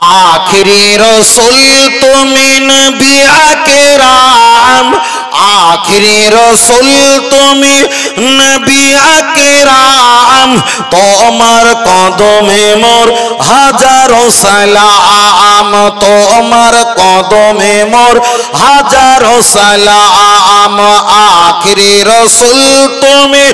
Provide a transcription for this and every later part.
आखिरी रसूल तुमी नबी अकराम, आखिरी रसूल तुमी नबी अकराम, तोमार कदमे मोर हाजारो सलाम, तोमार कदमे मोर हाजारो सलाम। आखिरी रसूल तुमी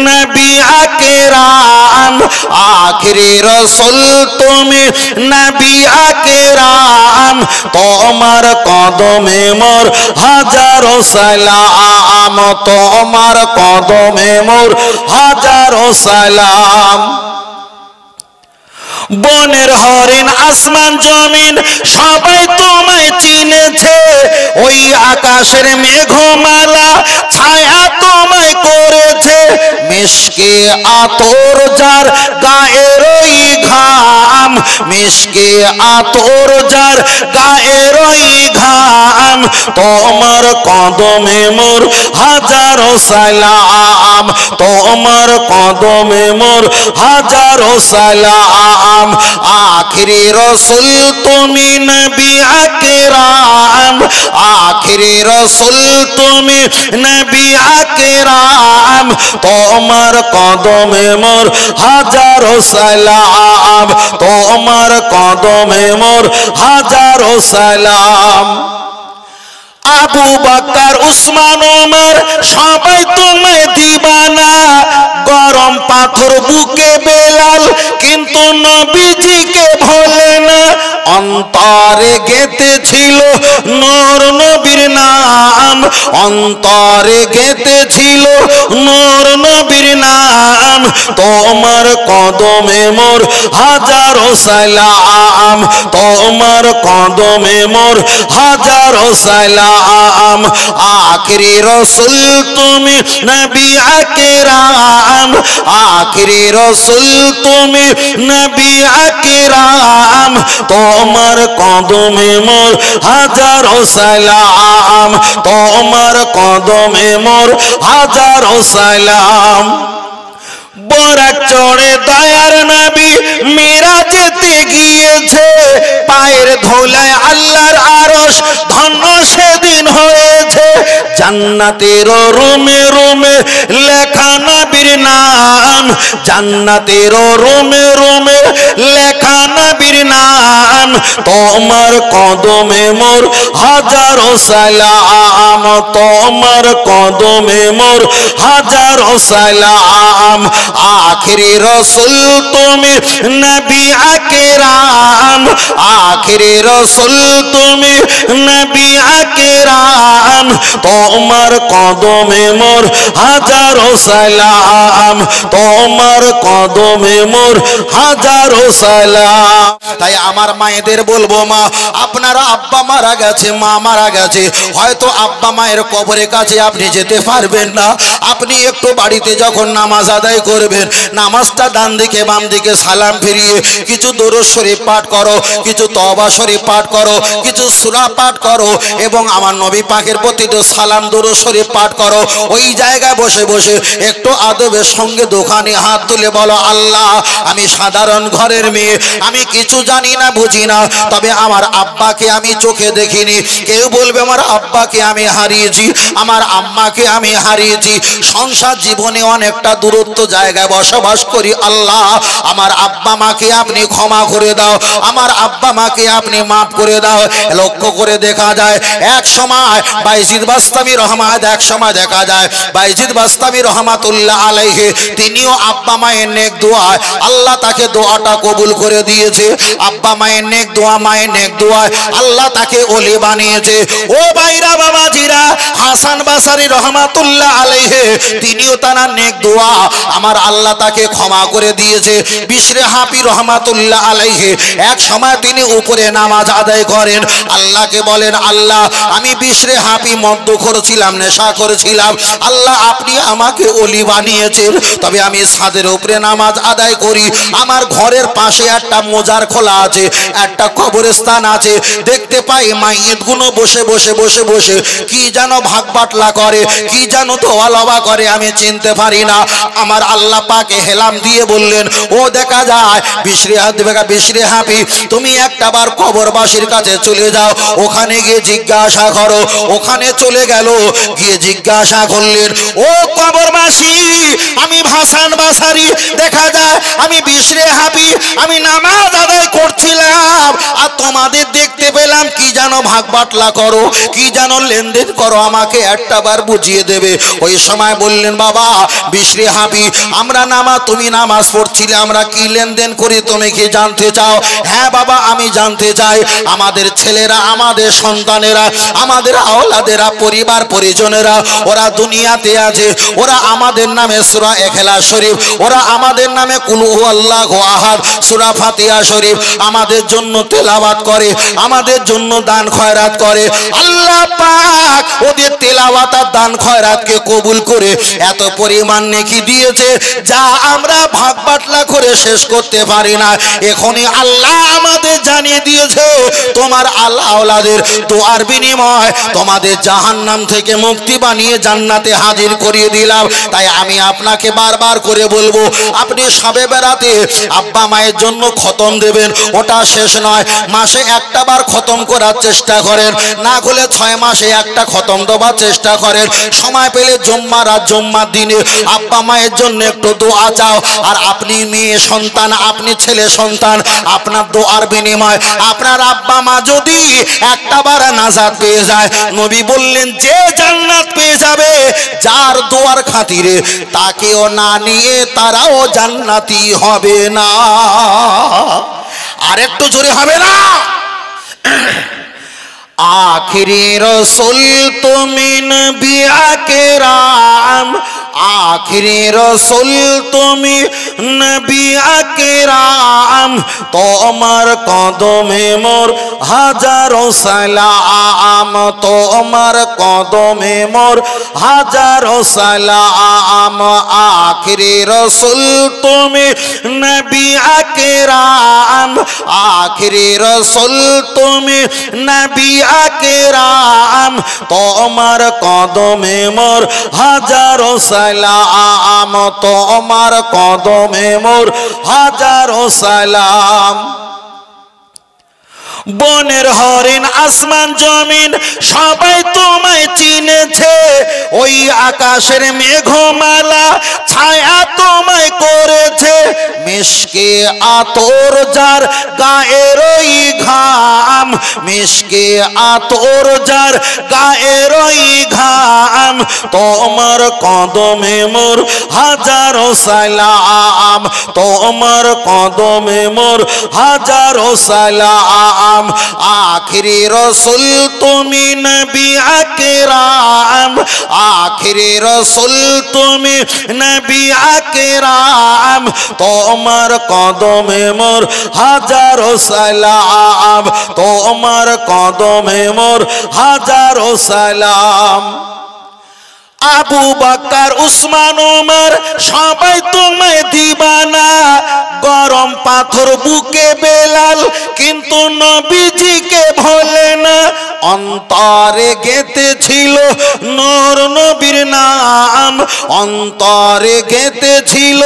नबी अकराम, आखिरी रसूल तुमी नबी अकराम, तोमार कदमे मोर हाजारो सलाम, तोमार कदमे मोर हाजारो सलाम। বনের হরিণ আসমান জমিন সবাই তোমায় চিনেছে, ওই আকাশের মেঘমালা ছায়া তোমায় করেছে, মিশকে আতর যার গায়ের ওই ঘাম, মিশকে আতর যার গায়ের ওই ঘাম, তোমার কদমে মোর হাজারো সালাম, তোমার কদমে মোর হাজারো সালাম। आखिरी रसूल तुमी नबी अकराम, आखिरी रसूल तुमी नबी अकराम, तोमार कदमे मोर हाजारो सलाम, तोमार कदमे मोर हाजारो सलाम। আবু বকর উসমান ওমর সবাই তোমায় দিবানা, গরম পাথর বুকে বেলাল কিন্তু নবীজিকে ভোলে না, অন্তরে গেঁথেছিল নূর নবীর নাম, অন্তরে গেঁথেছিল নূর নবীর নাম, তোমার কদমে মোর হাজারো সালাম, তোমার কদমে মোর হাজারো সালাম। आखिरी रसूल तुमी नबी अकराम, आखिरी रसूल तुमी नबी अकराम, तोमार कदमे मोर हाजारो सलाम, तोमार कदमे मोर हाजारो सलाम। বরাক চড়ে দয়ার নবী মিরাজেতে গিয়েছে, পায়ের ধুলায় আল্লাহর আরশ ধন্য সেদিন হয়েছে, জান্নাতের রুমে রুমে লেখা নবীর নাম, জান্নাতের রুমে রুমে লেখা নবীর নাম, তোমার কদমে মোর হাজারো সালাম, তোমার কদমে মোর হাজারো সালাম। आखिरी रसूल तुमी नबी अकराम, आखिरी रसूल तुमी नबी अकराम, तोमार कदमे मोर हाजारो सलाम, तोमार कदमे मोर हाजारो सलाम। তাই আমার মায়েদের বলবো, মা আপনারা আব্বা মারা গেছে, মা মারা গেছে, হয়তো আব্বা মায়ের কবরের কাছে আপনি যেতে পারবেন না, আপনি একটু বাড়িতে যখন নামাজ আদায় করবেন, নামাজটা ডান দিকে বাম দিকে সালাম ফিরিয়ে কিছু দরুদ শরীফ পাঠ করো, কিছু তওবা শরীফ পাঠ করো, কিছু সূরা পাঠ করো এবং আমার নবী পাকের প্রতি সালাম দরুদ শরীফ পাঠ করো। ওই জায়গায় বসে বসে একটু আদবের সঙ্গে দোকানে হাত তুলে বলো, আল্লাহ আমি সাধারণ ঘরের মেয়ে, আমি কিছু জানি না বুঝি না, তবে আমার আব্বাকে আমি চোখে দেখিনি, কেউ বলবে আমার আব্বাকে আমি হারিয়েছি, আমার আম্মাকে আমি হারিয়েছি, সংসার জীবনে অনেকটা দূরত্ব জায়গায় বসবাস করি, আল্লাহ আমার আব্বা মাকে আপনি ক্ষমা করে দাও, আমার আব্বা মাকে আপনি মাফ করে দাও। লক্ষ্য করে দেখা যায় এক সময় বাইজিদ বাস্তামি রহমাত, এক সময় দেখা যায় বাইজিদ বাস্তামি রহমাতুল্লাহ আলাইহি তিনিও আব্বা মায়ের নেক দোয়া, আল্লাহ তাকে দোয়াটা কবুল করে দিয়েছে, আব্বা মায়ের নেক দোয়া, মায়ের নেক দোয়া আল্লাহ তাকে ওলি বানিয়েছে। ও ভাইরা বাবাজিরা, হাসান বাসারি রহমাতুল্লাহ আলাইহি তিনিও তার নেক দোয়া আমার আল্লাহ তাকে ক্ষমা করে দিয়েছে। বিশরে হাফি রহমাতুল্লাহ আলাইহি এক সময় তিনি উপরে নামাজ আদায় করেন, আল্লাহকে বলেন, আল্লাহ আমি বিশরে হাফি মদ্য করেছিলাম, নেশা করেছিলাম, আল্লাহ আপনি আমাকে ওলি বানিয়ে বানিয়েছেন, তবে আমি ছাদের উপরে নামাজ আদায় করি। আমার ঘরের পাশে একটা মোজার খোলা আছে, একটা কবরস্থান আছে। দেখতে পাই মাইয়েতগুলো বসে বসে বসে বসে কি যেন ভাগ বাটলা করে, কি যেন ধোয়া লবা করে, আমি চিনতে পারি না। আমার আল্লাহ পাকে হেলাম দিয়ে বললেন, ও দেখা যায় বিশরে হাফি, তুমি একটাবার কবরবাসীর কাছে চলে যাও, ওখানে গিয়ে জিজ্ঞাসা করো। ওখানে চলে গেল, গিয়ে জিজ্ঞাসা করলেন, ও কবরবাসী, আমি হাসান বাসারি, দেখা যায় আমি বিশরে হাফি, আমি নামাজ আদায় করছিলাম, আর তোমাদের দেখতে পেলাম কি যেন ভাগ বাটলা করো, কি যেন লেনদেন করো, আমাকে একটাবার বুঝিয়ে দেবে। ওই সময় বললেন, বাবা বিশরে হাফি, আমরা তুমি নামাজ পড়ছিলে, আমরা কি লেনদেন করি তুমি কি জানতে চাও? হ্যাঁ বাবা, আমি জানতে চাই। আমাদের ছেলেরা, আমাদের সন্তানেরা, আমাদের আওলাদেরা, পরিবার পরিজনেরা, ওরা দুনিয়াতে আছে, ওরা আমাদের নামে সূরা ইখলাস শরীফ, ওরা আমাদের নামে কুল হুয়াল্লাহু আহাদ সূরা ফাতিহা শরীফ আমাদের জন্য তেলাওয়াত করে, আমাদের জন্য দান খয়রাত করে। আল্লাহ পাক ওদের তেলাওয়াত আর দান খয়রাতকে কবুল করে এত পরিমাণ নেকি দিয়েছে, যা আমরা ভাগ বাটলা করে শেষ করতে পারি না। এখনই আল্লাহ আমাদের জানিয়ে দিয়েছে, তোমার আল্লাহ আওলাদের দোয়ার বিনিময় তোমাদের জাহান্নাম থেকে মুক্তি বানিয়ে জান্নাতে হাজির করিয়ে দিলাম। তাই আমি আপনাকে বারবার করে বলবো, আপনি সবে বেড়াতে আব্বা মায়ের জন্য খতম দেবেন, ওটা শেষ নয়, মাসে একটা বার খতম করার চেষ্টা করেন, না হলে 6 মাসে একটা খতম দেওয়ার চেষ্টা করেন। সময় পেলে জুম্মার আর জুম্মার দিনে আব্বা মায়ের জন্য একটু দোয়া চাও। আর আপনি মেয়ে সন্তান, আপনি ছেলে সন্তান, আপনার দোয়ার বিনিময় আপনার আব্বা মা যদি একটা বার নাজাত পেয়ে যায়, নবী বললেন, যে জান্নাত পেয়ে যাবে যার দোয়ার খাতিরে, তাকেও না নিয়ে তারাও জান্নাতি হবে না। আর একটু জোরে হবে না? आखिरी रसूल তুমি নবী আকরাম, आखिरी रसूल তুমি নবী আকরাম, তোমার কদমে মোর হাজারো সালাম, তোমার কদমে মোর হাজারো সালাম। आखिरी रसूल তুমি নবী আকরাম, आखिरी रसूल তুমি নবী আকরাম, তোমার কদমে মোর হাজারো সালাম, তোমার কদমে মোর হাজারো সালাম। বনের হরিণ আসমান জমিন সবাই তোমায় চিনেছে, ওই আকাশের মেঘমালা ছায়া তোমায় করেছে, মিশকে আতর যার গায়ের ওই ঘাম, মিশকে আতর যার গায়ের ওই ঘাম, তোমার কদমে মোর হাজারো সালাম, তোমার কদমে মোর হাজারো সালাম। आखिरी रसूल তুমি নবী আকরাম, आखिरी रसूल তুমি নবী আকরাম, তোমার কদমে মোর হাজারো সালাম, তোমার কদমে মোর হাজারো সালাম। আবু বকর উসমান ওমর সবাই তোমায় দিবানা, গরম পাথর বুকে বেলাল কিন্তু নবীজিকে ভোলে না, অন্তরে গেঁথেছিল নূর নবীর নাম, অন্তরে গেঁথেছিল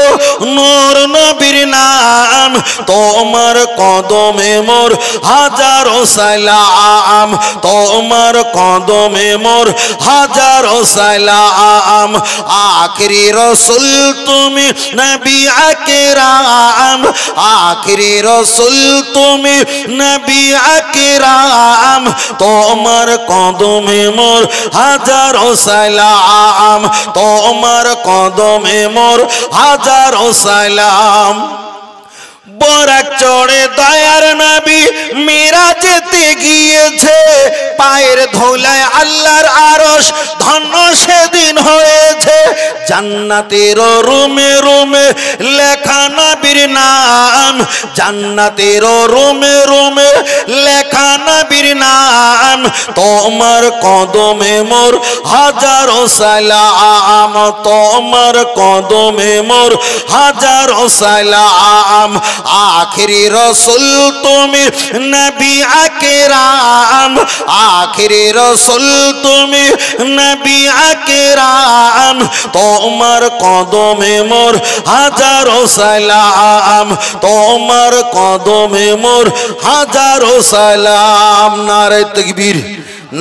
নূর নবীর নাম, তোমার কদমে মোর হাজারো সালাম, তোমার কদমে মোর হাজারো সালাম। आखिरी रसूल তুমি নবী আকরাম, आखिरी रसूल তুমি নবী আকরাম, তোমার কদমে মোর হাজারো সালাম, তোমার কদমে মোর হাজারো সালাম। বরাক চড়ে দয়ার নবী মিরাজেতে গিয়েছে, পায়ের ধুলায় আল্লাহর আরশ ধন্য সেদিন হয়েছে, জান্নাতের রুমে রুমে লেখা নবীর নাম, জান্নাতের রুমে রুমে লেখা নবীর নাম, সালাম, তোমার কদমে মোর হাজারো সালাম, তোমার কদমে মোর হাজারো সালাম। আখিরি রসুল তুমি নবী আকরাম, আখিরি রসুল তুমি নবী আকরাম, তোমার কদমে মোর হাজারো সালাম, তোমার কদমে মোর হাজারো সালাম। নারে তাকবীর,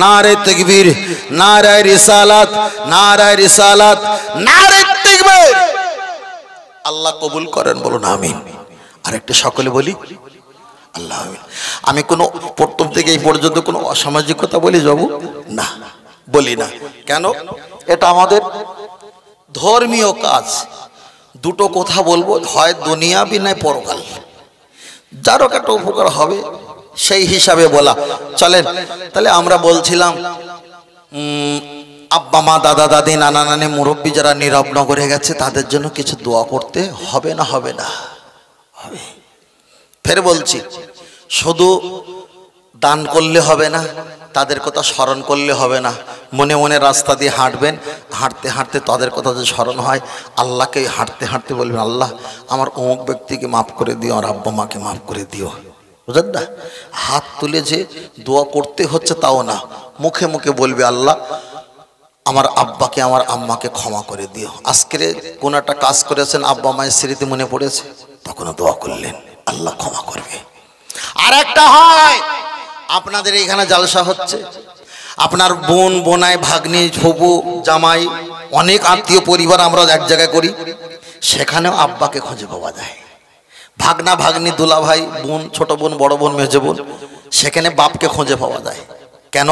নারে তাকবীর, নারে রিসালাত, নারে রিসালাত, নারে তাকবীর। আল্লাহ কবুল করেন, বলুন আমিন। আরেকটা সকলে বলি আল্লাহ আমিন। আমি কোনো প্রথম থেকে এই পর্যন্ত কোনো অসামাজিকতা বলি যাব না, বলি না। কেন? এটা আমাদের ধর্মীয় কাজ। দুটো কথা বলবো, হয় দুনিয়াবি নয় পরকাল, যারও একটা উপকার হবে সেই হিসাবে বলা। চলেন তাহলে আমরা বলছিলাম আব্বা মা দাদা দাদি নানা নানি মুরব্বী যারা নীরব নগরে গেছে তাদের জন্য কিছু দোয়া করতে হবে না? হবে না? হবে। ফের বলছি, শুধু দান করলে হবে না, তাদের কথা স্মরণ করলে হবে না। মনে মনে রাস্তা দিয়ে হাঁটবেন, হাঁটতে হাঁটতে তাদের কথা যে স্মরণ হয়, আল্লাহকে হাঁটতে হাঁটতে বলবেন আল্লাহ আমার অমুক ব্যক্তিকে মাফ করে দিও, আর আব্বা মাকে মাফ করে দিও। বুঝলেন না? হাত তুলে যে দোয়া করতে হচ্ছে তাও না, মুখে মুখে বলবে আল্লাহ আমার আব্বাকে আমার আম্মাকে ক্ষমা করে দিও। আজকের কোন একটা কাজ করেছেন, আব্বা মায়ের স্মৃতি মনে পড়েছে, তখনও দোয়া করলেন, আল্লাহ ক্ষমা করবে। আর একটা হয়, আপনাদের এখানে জালসা হচ্ছে, আপনার বোন বোনাই ভাগ্নি ফুফু জামাই অনেক আত্মীয় পরিবার আমরা এক জায়গায় করি, সেখানেও আব্বাকে খুঁজে পাওয়া যায়। ভাগনা ভাগ্নি দুলা ভাই বোন ছোট বোন বড় বোন মেজো বোন, সেখানে বাপকে খুঁজে পাওয়া যায়। কেন?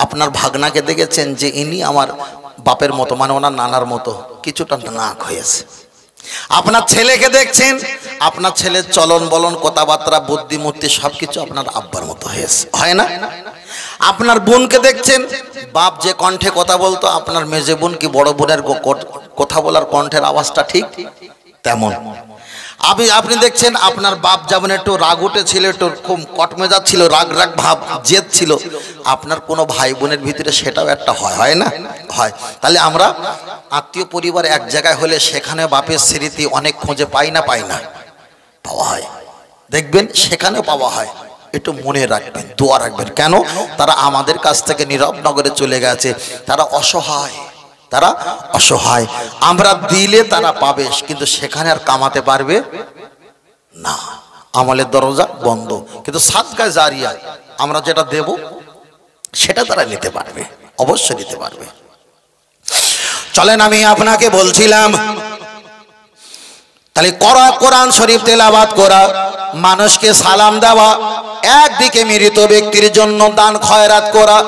আপনার ভাগনাকে দেখেছেন যে ইনি আমার বাপের মতো, মানে ওনার নানার মতো কিছুটা নাক হয়েছে। আপনার ছেলেকে দেখছেন, আপনার ছেলের চলন বলন কথাবার্তা বুদ্ধিমূর্তি সবকিছু আপনার আব্বার মতো হয়েছে, হয় না? আপনার বোনকে দেখছেন, বাপ যে কণ্ঠে কথা বলতো আপনার মেজে বোন কি বড় বোনের কথা বলার কণ্ঠের আওয়াজটা ঠিক তেমন। আপনি দেখছেন আপনার বাপ যেমন একটু রাগ উঠে ছিল, একটু খুব কটমেজাজ ছিল, রাগ রাগ ভাব জেদ ছিল, আপনার কোনো ভাই বোনের ভিতরে সেটাও একটা হয়, হয় না? হয়। তাহলে আমরা আত্মীয় পরিবার এক জায়গায় হলে সেখানে বাপের স্মৃতি অনেক খুঁজে পাই না? পাই না? পাওয়া হয়। দেখবেন সেখানেও পাওয়া হয়। একটু মনে রাখবেন, দোয়া রাখবেন। কেন? তারা আমাদের কাছ থেকে নীরব নগরে চলে গেছে, তারা অসহায়, তারা অসহায়। আমরা দিলে তারা পাবে, কিন্তু সেখানে আর কামাতে পারবে না, আমলের দরজা বন্ধ। কিন্তু সাদকা জারিয়া আমরা যেটা দেব সেটা তারা নিতে পারবে, অবশ্যই নিতে পারবে। চলেন আমি আপনাকে বলছিলাম, তাহলে কোরআন শরীফ তেলাওয়াত করা, মানুষকে সালাম দেওয়া, একদিকে মৃত ব্যক্তির জন্য দান খয়রাত করা।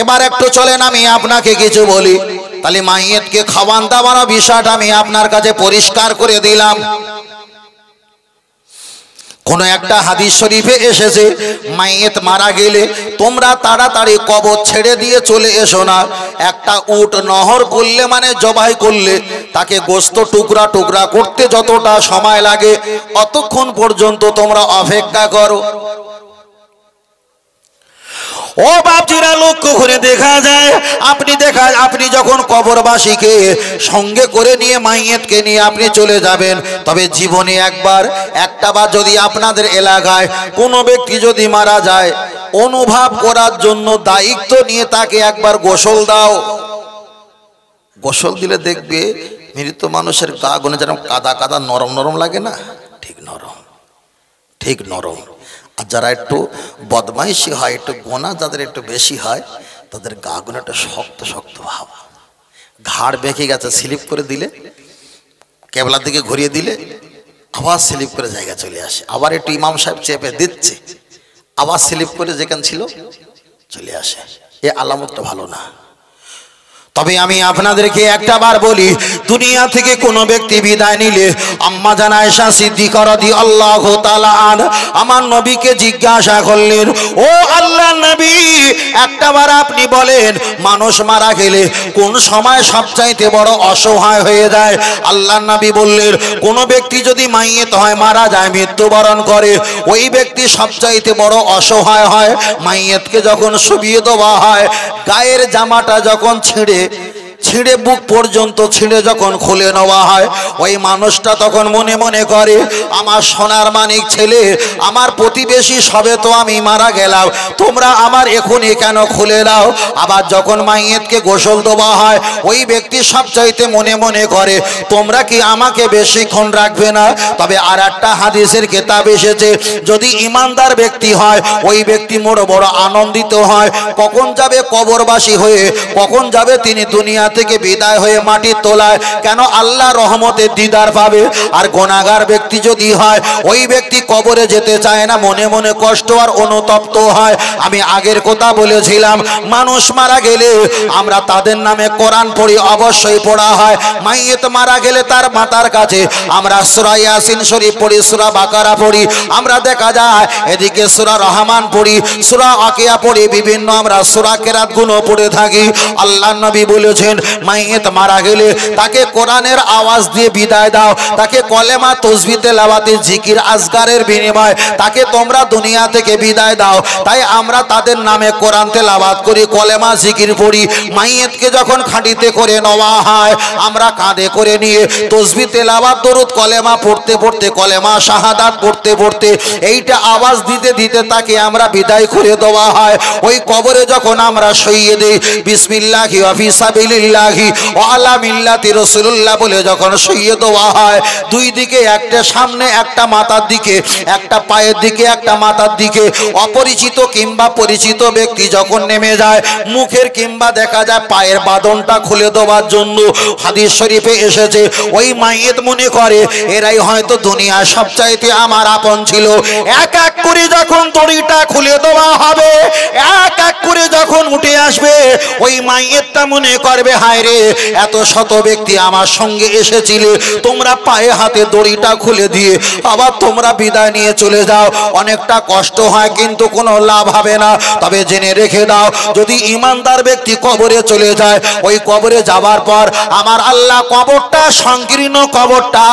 এবার একটু চলেন আমি আপনাকে কিছু বলি। তাহলে মাইয়েতকে খাওয়ান দাওয়ার বিষয়টা আমি আপনার কাছে পরিষ্কার করে দিলাম। কোন একটা হাদিস শরীফে এসেছে, মাইয়েত মারা গেলে তোমরা তাড়াতাড়ি কবর ছেড়ে দিয়ে চলে এসো না। একটা উট নহর করলে মানে জবাই করলে তাকে গোশত টুকরা টুকরা করতে যতটা সময় লাগে অতক্ষণ পর্যন্ত তোমরা অপেক্ষা করো। ও বাপজিরা, লক্ষ্য করে দেখা যায়, আপনি যখন কবরবাসীকে সঙ্গে করে নিয়ে মাইয়েতকে নিয়ে আপনি চলে যাবেন, তবে জীবনে একটা বার যদি আপনাদের এলাকায় কোনো ব্যক্তি যদি মারা যায়, অনুভব করার জন্য দায়িত্ব নিয়ে তাকে একবার গোসল দাও। গোসল দিলে দেখবে মৃত মানুষের গা গুনে যেন কাদা কাদা নরম নরম লাগে না, ঠিক নরম, ঠিক নরম। আর যারা একটু বদমাইশি হয়, একটু গোনা যাদের একটু বেশি হয়, তাদের গা গুলো একটা শক্ত শক্ত ভাব। ঘাড় বেঁকে গেছে, স্লিপ করে দিলে, কেবলার দিকে ঘুরিয়ে দিলে আবার স্লিপ করে জায়গা চলে আসে। আবার একটু ইমাম সাহেব চেপে দিচ্ছে, আবার স্লিপ করে যেখানে ছিল চলে আসে। এ আলামতটা ভালো না। তবে আমি আপনাদেরকে একটা বার বলি, দুনিয়া থেকে কোনো ব্যক্তি বিদায় নিলে আম্মা জান আয়েশা সিদ্দিকা রাদিয়াল্লাহু তাআলা আনহা আমার নবীকে জিজ্ঞাসা করলেন, ও আল্লাহর নবী, একটা বার আপনি বলেন মানুষ মারা গেলে কোন সময় সবচাইতে বড় অসহায় হয়ে যায়? আল্লাহর নবী বললেন, কোন ব্যক্তি যদি মাইয়েত হয়, মারা যায়, মৃত্যুবরণ করে, ওই ব্যক্তি সবচাইতে বড় অসহায় হয়। মাইয়েতকে যখন শুইয়ে দেওয়া হয়, গায়ের জামাটা যখন ছিঁড়ে বুক পর্যন্ত ছিঁড়ে যখন খুলে নেওয়া হয়, ওই মানুষটা তখন মনে মনে করে, আমার সোনার মানিক ছেলে, আমার প্রতিবেশী, সবে তো আমি মারা গেলাম, তোমরা আমার এখনই কেন খুলে দাও? আবার যখন মাইয়েতকে গোসল দেওয়া হয়, ওই ব্যক্তি সবচাইতে মনে মনে করে, তোমরা কি আমাকে বেশিক্ষণ রাখবে না? তবে আর একটা হাদিসের কিতাব এসেছে, যদি ইমানদার ব্যক্তি হয়, ওই ব্যক্তি বড় আনন্দিত হয়, কখন যাবে কবরবাসী হয়ে, কখন যাবে তিনি দুনিয়া থেকে বিদায় হয়ে মাটির তোলায়, কেন আল্লাহ রহমতের দিদার পাবে। আর গুনাহগার ব্যক্তি যদি হয়, ওই ব্যক্তি কবরে যেতে চায় না, মনে মনে কষ্ট আর অনুতপ্ত হয়। আমি আগের কথা বলেছিলাম, মানুষ মারা গেলে আমরা তাদের নামে কোরআন পড়ি, অবশ্যই পড়া হয়। মাইয়েত মারা গেলে তার মাতার কাছে আমরা সূরা ইয়াসিন শরীফ পড়ি, সূরা বাকারা পড়ি, আমরা দেখা যায় এদিকে সূরা রহমান পড়ি, সূরা ওয়াকিয়া পড়ি, বিভিন্ন আমরা সূরা কেরাত গুলো পড়ে থাকি। আল্লাহর নবী বলেছেন, মাইয়েত মারা গেলে তাকে কোরআনের আওয়াজ দিয়ে বিদায় দাও, তাকে কলেমা তাসবিহ তেলাওয়াতে জিকির আজগারের বিনিময়ে তাকে তোমরা দুনিয়া থেকে বিদায় দাও। তাই আমরা তাদের নামে কোরআন তেলাওয়াত করি, কলেমা জিকির পড়ি। মাইয়েতকে যখন খাঁটিতে করে নেওয়া হয়, আমরা কাঁধে করে নিয়ে তাসবিহ তেলাওয়াত দরুদ কলেমা পড়তে পড়তে, কলেমা শাহাদাত পড়তে পড়তে, এইটা আওয়াজ দিতে দিতে তাকে আমরা বিদায় করে দেওয়া হয়। ওই কবরে যখন আমরা শুইয়ে দেই, বিসমিল্লাহি ওয়া ফি সাবিলিল্লাহি ওয়া আলা মিল্লাতি রাসূলুল্লাহ বলে যখন শুইয়ে দেওয়া হয়, দুই দিকে, একটা সামনে, একটা মাথার দিকে, একটা পায়ের দিকে, একটা মাথার দিকে, অপরিচিত কিংবা পরিচিত ব্যক্তি যখন নেমে যায়, মুখের কিংবা দেখা যায় পায়ের বাঁধনটা খুলে দেওয়ার জন্য হাদিস শরীফে এসেছে। ওই মাইয়েত মনে করে এরাই হয়তো দুনিয়ার সবচাইতে আমার আপন ছিল। এক এক করে যখন দড়িটা খুলে দেওয়া হবে, এক এক করে যখন উঠে আসবে, ওই মাইয়েতটা মনে করবে, হায় রে, এত শত ব্যক্তি আমার সঙ্গে এসেছিলে, তোমরা পায়ে হাতে দড়িটা খুলে দিয়ে আবার তোমরা বিদায় নিয়ে চলে যাও। অনেকটা কষ্ট হয়, কিন্তু কোনো লাভ হবে না। তবে জেনে রেখে দাও, যদি ইমানদার ব্যক্তি কবরে চলে যায়, ওই কবরে যাবার পর আমার আল্লাহ কবরটা, সংকীর্ণ কবরটা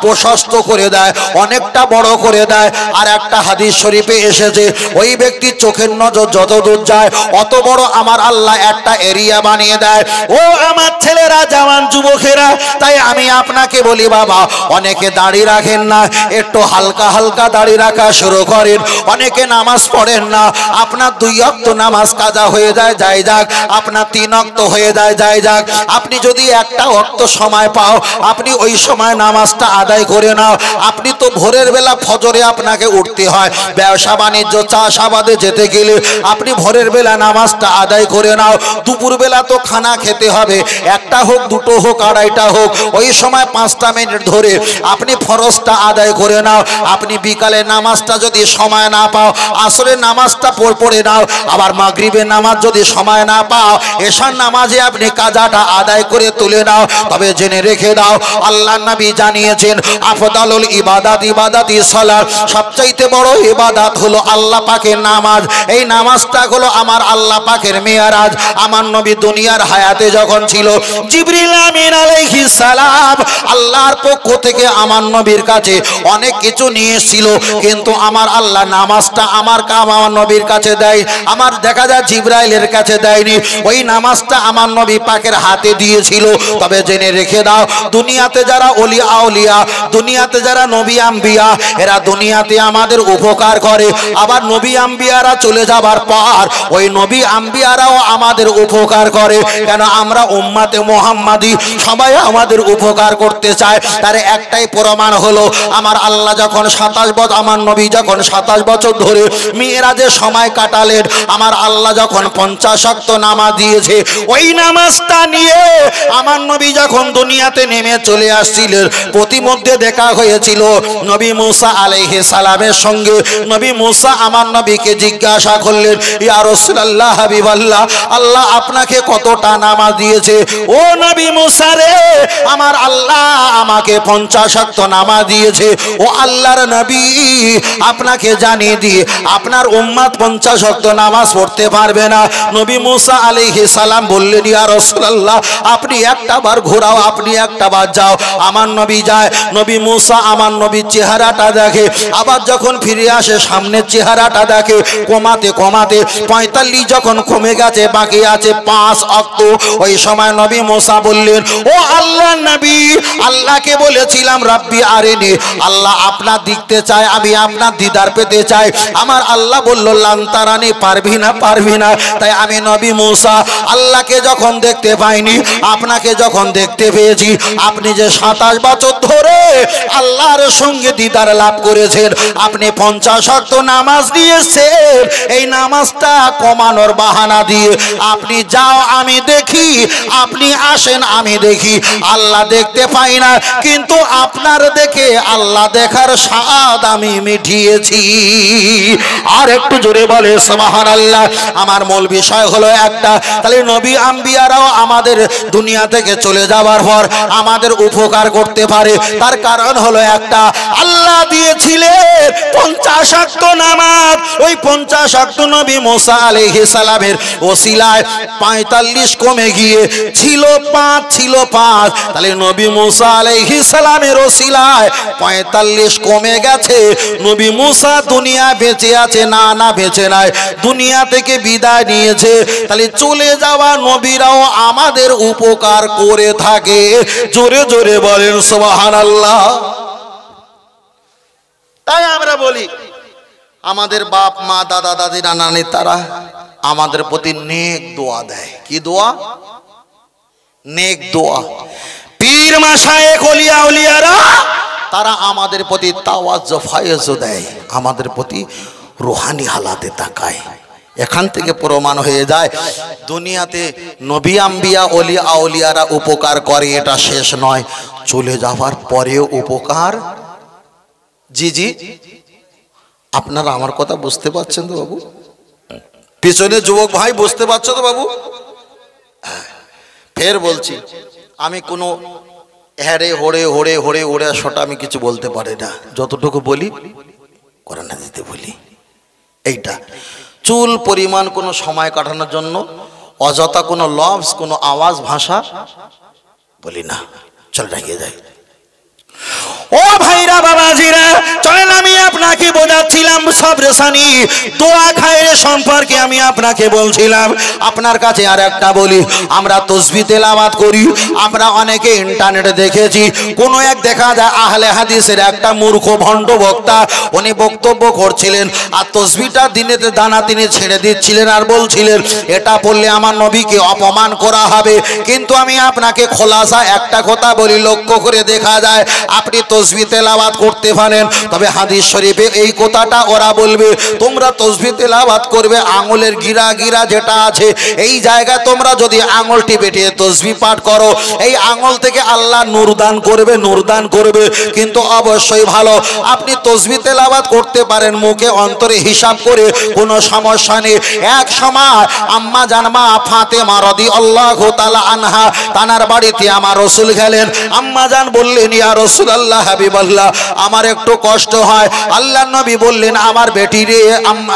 প্রশস্ত করে দেয়, অনেকটা বড় করে দেয়। আর একটা হাদিস শরীফে এসেছে, ওই ব্যক্তির চোখের নজর যত দূর যায়, অত বড় আমার আল্লাহ একটা এরিয়া বানিয়ে দেয়। ও আমার ছেলেরা, জওয়ান যুবকেরা, তাই আমি আপনাকে বলি, বাবা, অনেকে দাড়ি রাখেন না, একটু হালকা হালকা দাড়ি রাখা শুরু করেন। অনেকে নামাজ পড়েন না, আপনার 2 ওয়াক্ত নামাজ কাজা হয়ে যায়, যাই যাক, আপনার 3 ওয়াক্ত হয়ে যায়, যাই যাক। আপনি যদি একটা ওয়াক্ত সময় পাও, আপনি ওই সময় নামাজটা আদায় করে নাও। আপনি তো ভোরের বেলা ফজরে আপনাকে উঠতে হয়, ব্যবসা বাণিজ্য চাষাবাদে যেতে গেলে আপনি ভোরের বেলা নামাজটা আদায় করে নাও। দুপুর বেলা তো খানা খেতে হবে, একটা হোক, দুটো হোক, আড়াইটা হোক, ওই সময় 5টা মিনিট ধরে আপনি ফরজটা আদায় করে নাও। আপনি বিকালে নামাজটা যদি সময় না পাও, আসরের নামাজটা পড়ে নাও। আবার মাগরিবের নামাজ যদি সময় না পাও, এশার নামাজে আপনি কাজাটা আদায় করে তুলে নাও। তবে জেনে রেখে দাও, আল্লাহর নবী জানিয়েছেন, আফদালুল ইবাদাতি সালাত, সবচাইতে বড় ইবাদত হলো আল্লাহ পাকের নামাজ। এই নামাজটা হলো আমার আল্লাহ পাকের মেরাজ। আমার নবী দুনিয়ার হায়াতে যখন ছিল, জিবরিল আমিন আলাইহিস সালাম আল্লাহর পক্ষ থেকে আমার নবীর কাছে অনেক কিছু নিয়ে এসেছিল, কিন্তু আমার আল্লাহ নামাজটা আমার নবীর কাছে দেয়। আমার দেখা যায় জিবরাইলের কাছে দেয়নি, ওই নামাজটা আমার নবী পাকের হাতে দিয়েছিল। তবে জেনে রেখে দাও, দুনিয়াতে যারা ওলি আউলিয়া, দুনিয়াতে যারা নবী আম্বিয়া, এরা দুনিয়াতে আমাদের উপকার করে। আবার নবী আম্বিয়ারা চলে যাবার পর ওই নবী আম্বিয়ারাও আমাদের উপকার করে। কেন? আমরা উম্মাতে মুহাম্মাদি, সবাই আমাদের উপকার করতে চায়। তার একটাই প্রমাণ হলো, আমার আল্লাহ যখন 27 বছর, আমার নবী যখন 27 বছর ধরে মিরাজের সময় কাটালেন, আমার আল্লাহ যখন 50 ওয়াক্ত নামাজ দিয়েছে, ওই নামাজটা নিয়ে আমার নবী যখন দুনিয়াতে নেমে চলে আসছিলেন, প্রতিমধ্যে দেখা হয়েছিল নবী মুসা আলাইহিস সালামের সঙ্গে। নবী মুসা আমার নবীকে জিজ্ঞাসা করলেন, ইয়া রাসূলুল্লাহ, হাবিবাল্লাহ, আল্লাহ আপনাকে কতটা নামাজ দিয়েছে? দিয়েছে, ও নবী মুসা রে, আমার আল্লাহ আমাকে 50 ওয়াক্ত নামাজ দিয়েছে। ও আল্লাহর নবী, আপনাকে জানিয়ে দিয়ে আপনার উম্মত 50 ওয়াক্ত নামাজ পড়তে পারবে না। নবী মুসা আলাইহিস সালাম বললেন, ইয়া রাসূলুল্লাহ, আপনি একটা বার ঘোরাও, আপনি একটা বার যাও। আমার নবী যায়, নবী মুসা আমার নবীর চেহারাটা দেখে, আবার যখন ফিরে আসে সামনের চেহারাটা দেখে, কমাতে কমাতে 45 যখন কমে গেছে, বাকি আছে 5 ওয়াক্ত। ওই সময় নবী মুসা বললেন, ও আল্লাহর নবী, আল্লাহকে বলেছিলাম রাব্বি আরিনি, আল্লাহ আপনার দেখতে চাই, আমি আপনার দিদার পেতে চাই। আমার আল্লাহ বলল, লান্তারানি, পারবি না, পারবি না। তাই আমি নবী মুসা আল্লাহকে যখন দেখতে পাইনি, আপনাকে যখন দেখতে পেয়েছি, আপনি যে 27 বছর ধরে আল্লাহর সঙ্গে দিদার লাভ করেছেন, আপনি 50 ওয়াক্ত নামাজ দিয়েছেন, এই নামাজটা কমানোর বাহানা দিয়ে আপনি যাও, আমি দেখি, আপনি আসেন, আমি দেখি। আল্লাহ দেখতে পাই না, কিন্তু আপনার দেখে আল্লাহ দেখার স্বাদ আমি মিটিয়েছি। আর একটু জোরে বলে সুবহানাল্লাহ। আমার মূল বিষয় হলো একটা, তাহলে নবী আম্বিয়ারাও আমাদের দুনিয়া থেকে চলে যাওয়ার পর আমাদের উপকার করতে পারে। তার কারণ হলো একটা, আল্লাহ দিয়েছিলেন 50 ওয়াক্ত নামাজ, ওই 50 ওয়াক্ত নবী মুসা আলাইহিস সালামের ওসিলায় 45 কমে গিয়ে ছিল 5, ছিল 5। তাহলে নবী মুসা আলাইহিস সালামের ওসিলায় 45 কমে গেছে। নবী মুসা দুনিয়া বেঁচে আছে না, না বেঁচে নাই, দুনিয়া থেকে বিদায় নিয়েছে। তাহলে চলে যাওয়া নবীরাও আমাদের উপকার করে থাকে। জোরে জোরে বলেন সুবহানাল্লাহ। তাই আমরা বলি, আমাদের বাপ মা দাদা দাদি নানা নেতারা আমাদের প্রতি নেক দোয়া দেয়। কি দোয়া? নেক দোয়া। পীর মাশায়েখ ওলিয়া উলিয়ারা তারা আমাদের প্রতি তাওয়াজ্জু ফায়েজও দেয়, আমাদের প্রতি রুহানি হালাতে তাকায়। এখান থেকে প্রমাণ হয়ে যায় দুনিয়াতে নবী আম্বিয়া ওলিয়া আউলিয়ারা উপকার করে, এটা শেষ নয়, চলে যাওয়ার পরেও উপকার। জি জি, আপনারা আমার কথা বুঝতে পারছেন তো বাবু? পিছনে যুবক ভাই বুঝতে পারছো তো বাবু? ফের বলছি, আমি কোনো হ্যারে হোড়ে হোড়ে হোড়ে ওড়ে শোটা আমি কিছু বলতে পারি না। যতটুকু বলি কোরআন হাদিসে বলি। এইটা চুল পরিমাণ কোনো সময় কাটানোর জন্য অযথা কোনো লফজ, কোনো আওয়াজ, ভাষা বলি না। চল এগিয়ে যাই। ও ভাইরা বাবাজিরা, চলেন আমি আপনাকে বোঝাচ্ছিলাম সবরেসানি দোয়া খায়ের সম্পর্কে আমি আপনাকে বলছিলাম। আপনার কাছে আর একটা বলি, আমরা তাসবিহ তেলাওয়াত করি, আমরা অনেকে ইন্টারনেটে দেখেছি, কোনো এক দেখা যায় আহলে হাদিসের একটা মূর্খ ভণ্ড বক্তা, উনি বক্তব্য করছিলেন আর তাসবিহটা দিনেতে দানা তিনি ছেড়ে দিচ্ছিলেন আর বলছিলেন এটা পড়লে আমার নবীকে অপমান করা হবে। কিন্তু আমি আপনাকে খোলাসা একটা কথা বলি, লক্ষ্য করে দেখা যায় আপনি তাসবিহ তেলাওয়াত করতে পারেন, তবে হাদিস শরীফে এই কথাটা ওরা বলবে, তোমরা তাসবিহ তেলাওয়াত করবে আঙ্গুলের গিরা গিরা যেটা আছে এই জায়গা তোমরা যদি আঙ্গুল টিপে টিপে তাসবিহ পাঠ করো, এই আঙ্গুল থেকে আল্লাহ নূর দান করবে, নূর দান করবে। কিন্তু অবশ্যই ভালো আপনি তাসবিহ তেলাওয়াত করতে পারেন মুখে অন্তরে হিসাব করে, কোনো সমস্যা নেই। এক সময় আম্মা জানমা ফাতেমা রাদিয়াল্লাহু তাআলা আনহা তানার বাড়িতে আমার রাসূল গেলেন। আম্মা জান বললেন, ইয়া রাসূলুল্লাহ, হাবিবাল্লাহ, আমার একটু কষ্ট হয়। আল্লাহর নবী বললেন,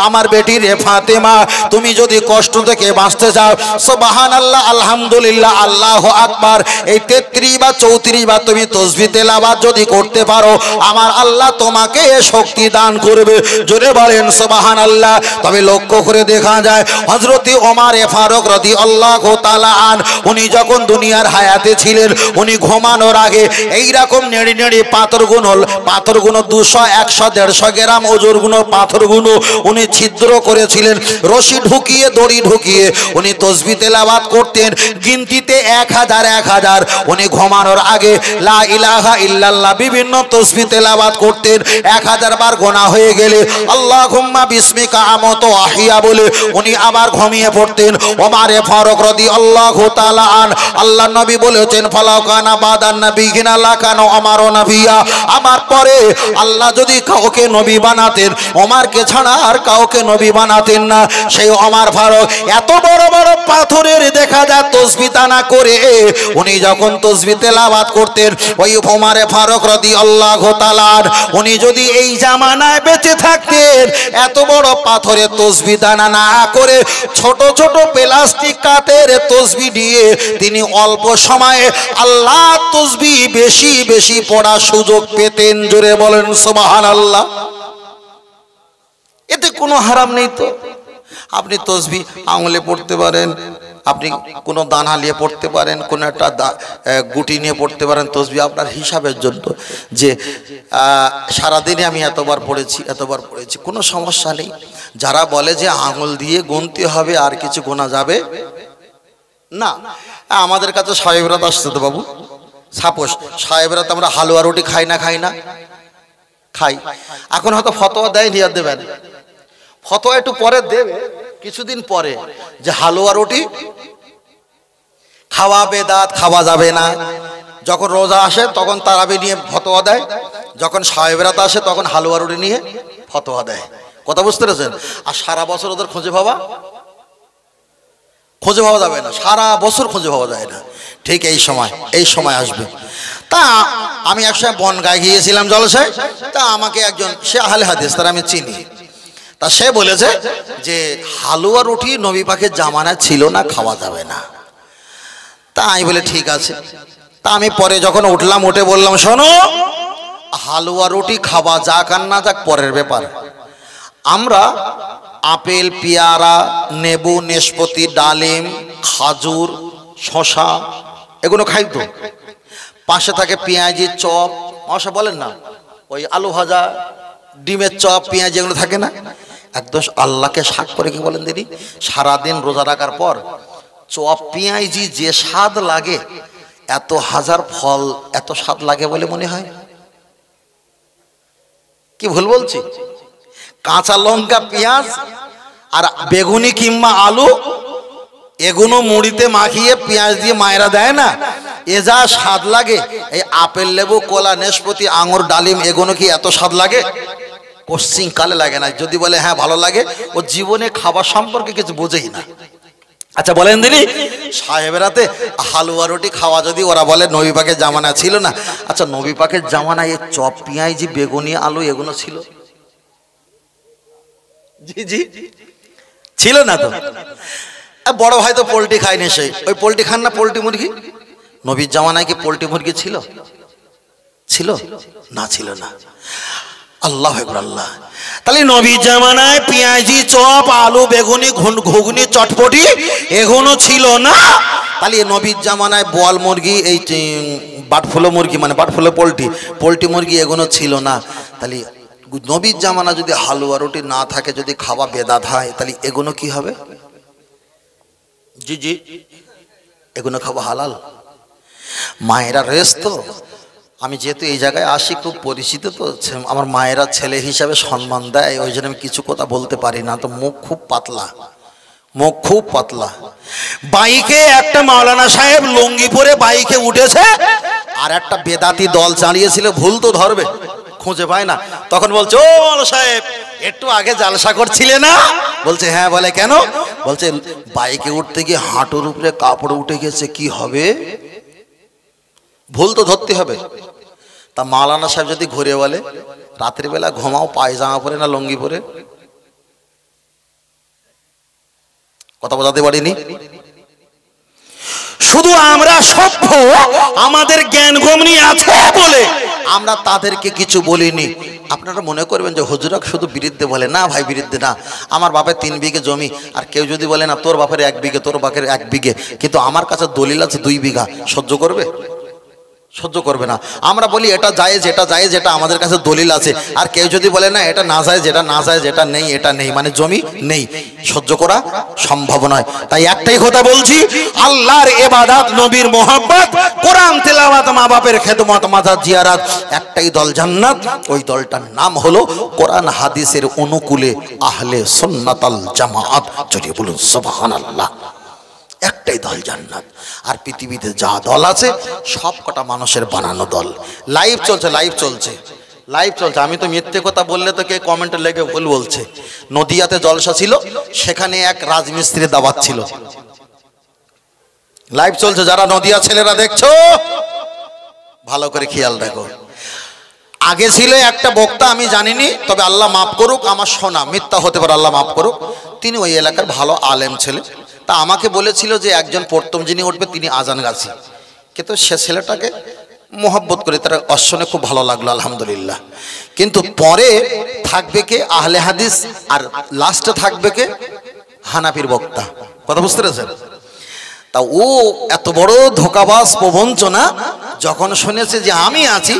আমার বেটি রে ফাতেমা, তুমি যদি কষ্ট থেকে বাঁচতে চাও, সুবহানাল্লাহ, আলহামদুলিল্লাহ, আল্লাহু আকবার, এই 33 বা 34 বার তুমি তাসবিহ তেলাওয়াত যদি করতে পারো, আমার আল্লাহ তোমাকে শক্তি দান করবে। জোরে বলেন সুবহানাল্লাহ। তবে লক্ষ্য করে দেখা যায় হযরতে ওমর ফারুক রাদিয়াল্লাহু তাআলা আন, উনি যখন দুনিয়ার হায়াতে ছিলেন, উনি ঘুমানোর আগে এই রকম নেড়ে নেড়ে পাথরগুলো 200, 100, 150 গ্রাম ওজনগুলো পাথরগুলো উনি ছিদ্র করেছিলেন, রশি ঢুকিয়ে দড়ি ঢুকিয়ে উনি তাসবিহ তেলাওয়াত করতেন গিনতিতে 1000 উনি ঘুমানোর আগে লা ইলাহা ইল্লাল্লাহ বিভিন্ন তাসবিহ তেলাওয়াত করতেন। 1000 বার গোনা হয়ে গেলে আল্লাহুম্মা বিসমিকা আমতু আহিয়া বলে উনি আবার ঘুমিয়ে পড়তেন। ওমর ফারুক রাদিয়াল্লাহু তাআলা আন, আল্লাহর নবী বলেছেন, ফালাকানা বাদান নবী গিনা লাকানা ওমর নবী, দিয়া আমার পরে আল্লাহ যদি কাউকে নবী বানাতেন ওমরকে ছাড়া আর কাউকে নবী বানাতেন না। সেই ওমর ফারুক এত বড় বড় পাথরের দেখা যায় তাসবিহ তানা করে উনি যখন তাসবিহ তেলাওয়াত করতেন, ওই ওমর ফারুক রাদিয়াল্লাহু তাআলা উনি যদি এই জামানায় বেঁচে থাকতেন এত বড় পাথরের তাসবিহ দানা না করে ছোট ছোট প্লাস্টিক কাঠের তাসবিহ দিয়ে তিনি অল্প সময়ে আল্লাহ তাসবিহ বেশি বেশি পড়ার সুযোগ পেতেন। জোরে বলেন সুবহানাল্লাহ। এতে কোনো হারাম নেই তো। আপনি তাসবিহ আঙুলে পড়তে পারেন, আপনি কোনো দানা নিয়ে পড়তে পারেন, কোনো একটা গুটি নিয়ে পড়তে পারেন তাসবিহ আপনার হিসাবের জন্য, যে সারাদিনে আমি এতবার পড়েছি কোনো সমস্যা নেই। যারা বলে যে আঙুল দিয়ে গুনতে হবে আর কিছু গোনা যাবে না, আমাদের কাছে সাহেবরাত আসছে তো বাবু, সাপোজ সাহেবরাত আমরা হালুয়া রুটি খাই না খাই। এখন হয়তো ফতোয়া দেয় নিয়ে দেবেন, ফতোয়া একটু পরে দেবে কিছুদিন পরে যে হালুয়া রুটি খাওয়া বেদাত, খাওয়া যাবে না। যখন রোজা আসে তখন তারাবি নিয়ে ফতোয়া দেয়, যখন সাহেবরাত আসে তখন হালুয়া রুটি নিয়ে ফতোয়া দেয়। কথা বুঝতে পেরেছেন? আর সারা বছর ওদের খুঁজে পাওয়া যাবে না, সারা বছর খুঁজে পাওয়া যায় না। ঠিক এই সময় আসবে। তা আমি একসময় বনগায় গিয়েছিলাম জলসায়, তা আমাকে একজন, সে আহলে হাদিস, তার আমি চিনি, তা সে বলেছে যে হালুয়া রুটি নবী পাকের জামানায় ছিল না, খাওয়া যাবে না। তা আমি বলে ঠিক আছে। তা আমি পরে যখন উঠলাম, উঠে বললাম শোনো, হালুয়া রুটি খাওয়া যাক আর না যাক পরের ব্যাপার, আমরা আপেল, পেয়ারা, নেবু, নেশপতি, ডালিম, খাজুর, শশা এগুলো খাই তো। পাশে থাকে পেঁয়াজি, চপ, মশা বলেন না, ওই আলু ভাজা, ডিমের চপ, পেঁয়াজি এগুলো থাকে না। একদম আল্লাহকে সাক করে কি বলেন দিদি, সারাদিন রোজা রাখার পর চপ পেঁয়াজি যে স্বাদ লাগে, এত হাজার ফল এত স্বাদ লাগে বলে মনে হয়? কি ভুল বলছি? কাঁচা লঙ্কা, পেঁয়াজ আর বেগুনি কিংবা আলু এগুলো মুড়িতে মাখিয়ে পেঁয়াজ দিয়ে মায়েরা দেয় না, এ যা স্বাদ লাগে। এই আপেল, লেবু, কলা, নেশপতি, আঙুর, ডালিম এগুলো কি এত স্বাদ লাগে? কোশ্চিন কালে লাগে না। যদি বলে হ্যাঁ ভালো লাগে, ও জীবনে খাবার সম্পর্কে কিছু বোঝেই না। আচ্ছা বলেন দিদি, সাহেবেরাতে হালুয়া রুটি খাওয়া যদি ওরা বলে নবী পাকের জামানা ছিল না, আচ্ছা নবী পাকের জামানায় এই চপ, পেঁয়াজি, বেগুনি, আলু এগুলো ছিল? জি ছিল না তো। বড় ভাই তো পোল্ট্রি খায়নি, সেই ওই পোল্ট্রি খান না, পোল্ট্রি মুরগি। নবীর জামানায় কি পোল্ট্রি মুরগি ছিল না? ছিল না। আল্লাহ আল্লাহ। তাহলে নবীর জামানায় পেঁয়াজি, চপ, আলু, বেগুনি, ঘুগনি, চটপটি এগুলো ছিল না। তাহলে নবীর জামানায় বোয়াল মুরগি, এই বাটফুলো মুরগি মানে বাটফুলো পোল্ট্রি মুরগি এগুলো ছিল না। তাহলে নবীর জামানা যদি হালুয়া রুটি না থাকে, যদি খাওয়া বেদাত হয়, তাহলে এগুলো কি হবে? জি এগুলো খাওয়া হালাল। মায়েরা রেস তো, আমি যেহেতু এই জায়গায় আসি খুব পরিচিত তো, আমার মায়েরা ছেলে হিসাবে সম্মান দেয়, ওই জন্য আমি কিছু কথা বলতে পারি না। তো মুখ খুব পাতলা। বাইকে একটা মাওলানা সাহেব লুঙ্গি পরে বাইকে উঠেছে, আর একটা বেদাতি দল চালিয়েছিল, ভুল তো ধরবে, খুঁজে পায় না। তখন বলছে ও মাওলানা সাহেব, একটু আগে জালসা করছিলে না? বলছে হ্যাঁ। বলে কেন? বলছে বাইকে উঠতে গিয়ে হাঁটুর উপরে কাপড় উঠে গেছে, কি হবে? ভুল তো ধরতে হবে। তা মাওলানা সাহেব যদি ঘুরে বলে রাত্রিবেলা ঘুমাও পায়জামা পরে না লুঙ্গি পরে? কথা বোঝাতে পারিনি? শুধু আমরা সভ্য, আমাদের জ্ঞান গমনি আছে বলে আমরা তাদেরকে কিছু বলিনি। আপনারা মনে করবেন যে হুজুরা শুধু বিরুদ্ধে বলে, না ভাই বিরুদ্ধে না। আমার বাপের 3 বিঘে জমি, আর কেউ যদি বলে না তোর বাপের 1 বিঘে, তোর বাপের 1 বিঘে, কিন্তু আমার কাছে দলিল আছে 2 বিঘা, সহ্য করবে? সহ্য করবে না। আমরা বলি এটা জায়েজ, এটা আমাদের কাছে দলিল আছে। আর কেউ যদি বলে না এটা না জায়েজ, এটা নেই, এটা নেই, মানে জমি নেই, সহ্য করা সম্ভব নয়। তাই একটাই কথা বলছি, আল্লাহর ইবাদত, নবীর মোহাব্বত, কোরআন তেলাওয়াত, মা বাপের খেদমত, মাজার জিয়ারত, একটাই দল জান্নাত। ওই দলটার নাম হলো কোরআন হাদিসের অনুকূলে আহলে সুন্নাত আল জামাত। যদি বলুন সুবহানাল্লাহ। একটাই দল জান্নাত। আর পৃথিবীতে যা দল আছে সব কটা মানুষের বানানো দল। লাইভ চলছে, লাইভ চলছে, লাইভ চলছে। আমি তো মিথ্যে কথা বললে তো কে কমেন্টে লেগে ভুল বলছে। নদিয়াতে জলসা ছিল, সেখানে এক রাজমিস্ত্রির দাওয়াত ছিল। লাইভ চলছে, যারা নদিয়া ছেলেরা দেখছো ভালো করে খেয়াল রাখো। আগে ছিল একটা বক্তা, আমি জানিনি, তবে আল্লাহ মাফ করুক, আমার শোনা, মিথ্যা হতে পারে, আল্লাহ মাফ করুক। তিনি ওই এলাকার ভালো আলেম ছেলে। তা আমাকে বলেছিল যে একজন প্রথম যিনি উঠবে তিনি আজান গাছি, কিন্তু সে ছেলেটাকে মোহাব্বত করে, তার অশ্বনে খুব ভালো লাগলো আলহামদুলিল্লাহ। কিন্তু পরে থাকবে কে আহলে হাদিস, আর লাস্টে থাকবে কে হানাফির বক্তা। কথা বুঝতে পেরেছেন? তা ও এত বড় ধোকাবাজ প্রবঞ্চনা, যখন শুনেছে যে আমি আছি,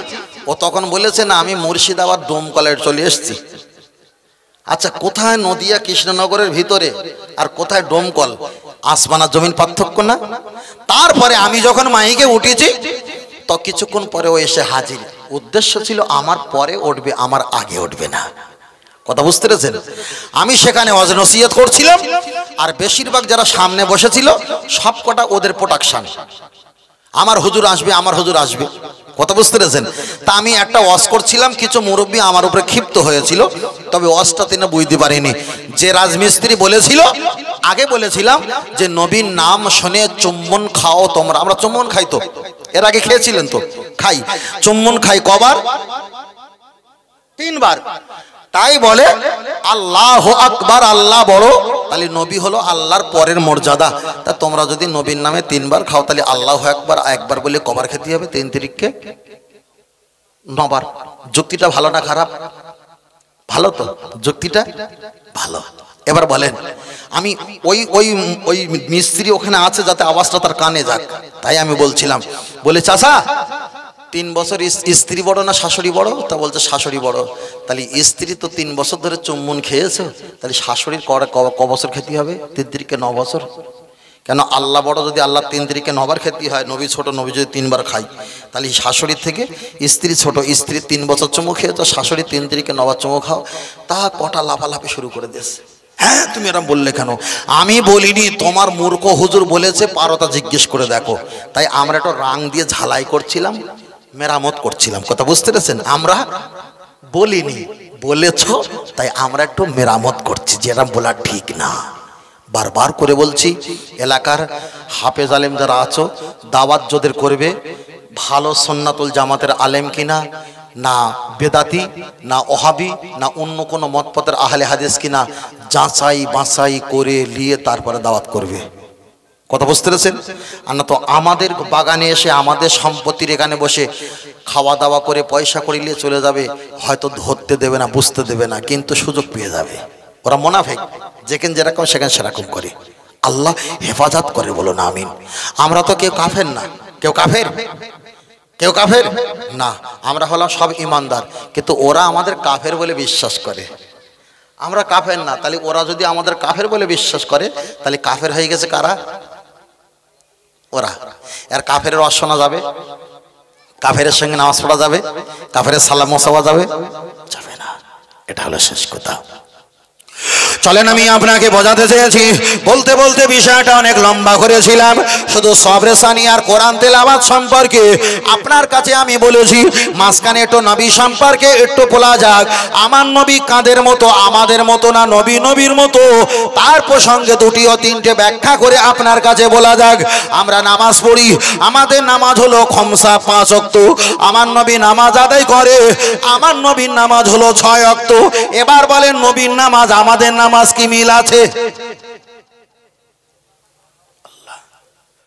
ও তখন বলেছে না আমি মুর্শিদাবাদ ডোমকলের চলে এসেছি। আচ্ছা, কোথায় নদিয়া কৃষ্ণনগরের ভিতরে আর কোথায় ডোমকল, আসমান আর জমিন পার্থক্য না? তারপরে আমি যখন মাইকে উঠেছি তো কিছুক্ষণ পরে ও এসে হাজির। উদ্দেশ্য ছিল আমার পরে উঠবে, আমার আগে উঠবে না। কথা বুঝতে পেরেছেন? আমি সেখানে ওয়াজ নসিহত করছিলাম, আর বেশিরভাগ যারা সামনে বসেছিল সব কটা ওদের প্রোডাকশন, আমার হুজুর আসবে, আমার হুজুর আসবে। কথা বুঝতে পেরেছেন? তা আমি একটা ওয়াজ করছিলাম, কিছু মুরব্বী আমার উপরে ক্ষিপ্ত হয়েছিল, তবে ওয়াজটা তিনি বুঝতে পারিনি। যে রাজমিস্ত্রি বলেছিল, আগে বলেছিলাম যে নবীর নাম শুনে চুম্বন খাও তোমরা। আমরা চুম্বন খাই, তো এর আগে খেয়েছিলেন তো? খাই, চুম্বন খাই কবার? 3 বার। তাই বলে আল্লাহ আকবার, আল্লাহ বড়, তাহলে নবী হলো আল্লাহর পরের মর্যাদা। তা তোমরা যদি নবীর নামে 3 বার খাও, তাহলে আল্লাহ একবার, একবার বলে কবার খেতে হবে? 3 তিরিককে 9 বার। যুক্তিটা ভালো না খারাপ? ভালো তো, যুক্তিটা ভালো। এবার বলেন, আমি ওই ওই ওই মিস্ত্রি ওখানে আছে যাতে আওয়াজটা তার কানে যাক, তাই আমি বলছিলাম, বলে চাচা 3 বছর স্ত্রী বড় না শাশুড়ি বড়? তা বলছে শাশুড়ি বড়। তাহলে স্ত্রী তো 3 বছর ধরে চুম্বন খেয়েছে, তাহলে শাশুড়ির ক বছর খেতে হবে? 3 তিরিকে 9 বছর। কেন আল্লাহ বড়, যদি আল্লাহ 3 তিরিকে 9 বার খেতে হয়, নবী ছোট, নবী যদি 3 বার খাই, তাহলে শাশুড়ির থেকে স্ত্রী ছোট, স্ত্রী 3 বছর চুমু খেয়েছো, শাশুড়ি 3 তিরিকে 9 বার চুমু খাও। তা কটা লাফালাফি শুরু করে দিয়েছে। হ্যাঁ তুমি এরকম বললে কেন? আমি বলিনি, তোমার মূর্খ হুজুর বলেছে, পারতা জিজ্ঞেস করে দেখো। তাই আমরা একটু রাং দিয়ে ঝালাই করছিলাম, মেরামত করছিলাম। কথা বুঝতে পেরেছেন? আমরা বলিনি, বলেছ, তাই আমরা একটু মেরামত করছি, যেটা বলা ঠিক না। বারবার করে বলছি, এলাকার হাফেজ আলেম যারা আছো, দাওয়াত যাদের করবে, ভালো সুন্নাতুল জামাতের আলেম কিনা, না বেদাতি, না ওহাবি, না অন্য কোনো মতপথের আহলে হাদিস কিনা, যাচাই বাছাই করে নিয়ে তারপরে দাওয়াত করবে। কথা বুঝতে পেরেছেন? আর না তো আমাদের বাগানে এসে, আমাদের সম্পত্তির এখানে বসে খাওয়া দাওয়া করে পয়সা করে নিয়ে চলে যাবে, হয়তো ধরতে দেবে না, বুঝতে দেবে না, কিন্তু সুযোগ পেয়ে যাবে। ওরা মুনাফিক, যেখানে যেরকম সেখানে সেরকম করে। আল্লাহ হেফাজত করে, বলো না আমিন। আমরা তো কেউ কাফের না। কেউ কাফের? কেউ কাফের না। আমরা হলাম সব ইমানদার, কিন্তু ওরা আমাদের কাফের বলে বিশ্বাস করে। আমরা কাফের না, তাহলে ওরা যদি আমাদের কাফের বলে বিশ্বাস করে, তাহলে কাফের হয়ে গেছে কারা? ওরা। আর কাফের রস শোনা যাবে? কাফের সঙ্গে নামাজ পড়া যাবে? কাফের সালাম মোসাফা যাবে? যাবে না। এটা হলো শেষ কথা। চলেন, আমি আপনাকে বোঝাতে চেয়েছি, বলতে বলতে বিষয়টা অনেক লম্বা করেছিলাম। শুধু সবরে সানি আর কোরআন তেলাওয়াত সম্পর্কে আপনার কাছে আমি বলেছি, মাঝখানে একটু নবী সম্পর্কে একটু বলা যাক। আমার নবী কাদের মতো? আমাদের মতো না, নবী নবীর মতো। তার প্রসঙ্গে 2 ও 3টে ব্যাখ্যা করে আপনার কাছে বলা যাক। আমরা নামাজ পড়ি, আমাদের নামাজ হলো খমসা 5 ওয়াক্ত। আমার নবী নামাজ আদায় করে, আমার নবীর নামাজ হলো 6 ওয়াক্ত। এবার বলেন, নবীর নামাজ আমাদের নামাজ কি মিল আছে?